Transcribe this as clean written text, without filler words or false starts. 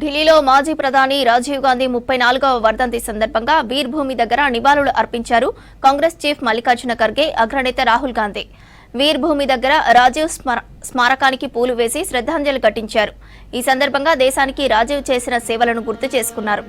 ఢిల్లీలో మాజీ ప్రధాని రాజీవ్ గాంధీ 34వ వర్ధంతి సందర్భంగా వీర్ భూమి దగ్గర నివాళులు అర్పించారు కాంగ్రెస్ చీఫ్ మల్లికార్జున ఖర్గే, అగ్రనేత రాహుల్ గాంధీ. వీర్ భూమి దగ్గర రాజీవ్ స్మారకానికి పూలు వేసి శ్రద్ధాంజలి ఘటించారు. ఈ సందర్భంగా దేశానికి రాజీవ్ చేసిన సేవలను గుర్తు చేసుకున్నారు.